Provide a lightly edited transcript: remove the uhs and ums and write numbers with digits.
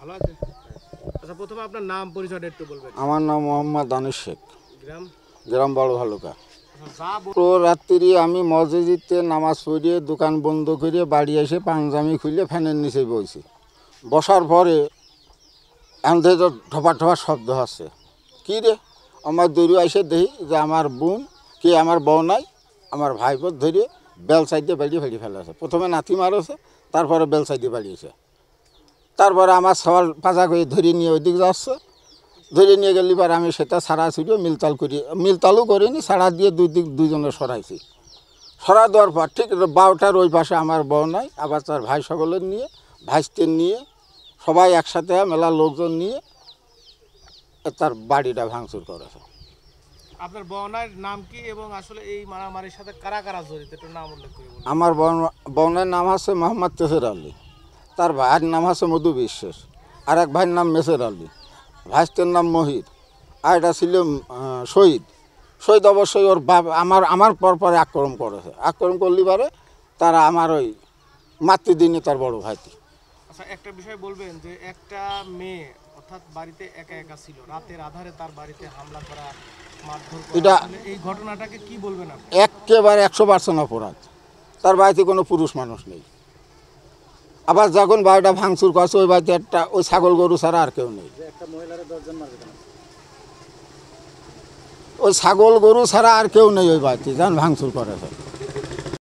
ভালো আছে। আচ্ছা, প্রথমে আপনার নাম পরিচয়টা একটু বলবেন। আমার নাম মোহাম্মদ দানিশ শেখ, গ্রাম? গ্রাম বড় ভালুকা। আচ্ছা, তো রাত্রি আমি মসজিদে নামাজ পড়িয়ে দোকান বন্ধ করে বাড়ি এসে পাঞ্জামি খুলে ফ্যানের নিচে বইছি। বসার পরে এমন তো ঠপা ঠপা শব্দ হচ্ছে। কী রে, আমার দৌড়ে এসে দেখি যে আমার বোন কি আমার বউ নাই, আমার ভাইপোর ধরে বেল সাইডে বাড়িয়ে ফেলে ফেলেছে। প্রথমে নাতি মারছে, তারপরে বেল সাইডে বাড়িয়েছে। তারপরে আমার সওয়াল পাজা করে ধরে নিয়ে ওইদিকে যাচ্ছে। ধরে নিয়ে গেলে এবার আমি সেটা ছাড়া ছুটিয়ে মিলতালও করিনি, ছাড়া দিয়ে দুজনে সরাইছি। সরা দেওয়ার পর ঠিক 12টার ওই পাশে আমার বউ নাই, আবার তার ভাই সকলের নিয়ে ভাইস্তের নিয়ে সবাই একসাথে মেলা লোকজন নিয়ে তার বাড়িটা ভাঙচুর করেছে। আপনার বউনার নাম কি এবং আসলে এই মারামারির সাথে কারা কারা জড়িত একটু নাম উল্লেখ করে বলুন। আমার বউনের নাম হচ্ছে মোহাম্মদ তেসের আলী, তার ভাইয়ের নাম হচ্ছে মধু বিশ্বাস, আর এক ভাইয়ের নাম মেসের আলী, ভাইস্তের নাম মহির, আর এটা ছিল শহীদ। শহীদ অবশ্যই ওর বাপ আমার পরে আক্রমণ করেছে। আক্রমণ করলি পারে তারা আমার ওই মাতৃদিনে তার বড় ভাইটি। আচ্ছা, একটা বিষয় বলবেন যে একটা মেয়ে অর্থাৎ বাড়িতে একা একা ছিল, রাতের আধারে তার বাড়িতে হামলা করা, মারধর এটা করা, এই ঘটনাটাকে কি বলবেন আপনি? একেবারে 100% অপরাধ। তার বাড়িতে কোনো পুরুষ মানুষ নেই। আবার যখন বাড়িটা ভাঙচুর করছে ওই বাড়িতে ওই ছাগল গরু ছাড়া আর কেউ নেই। ওই ছাগল গরু ছাড়া আর কেউ নেই ওই বাড়িতে, যখন ভাঙচুর করেছে।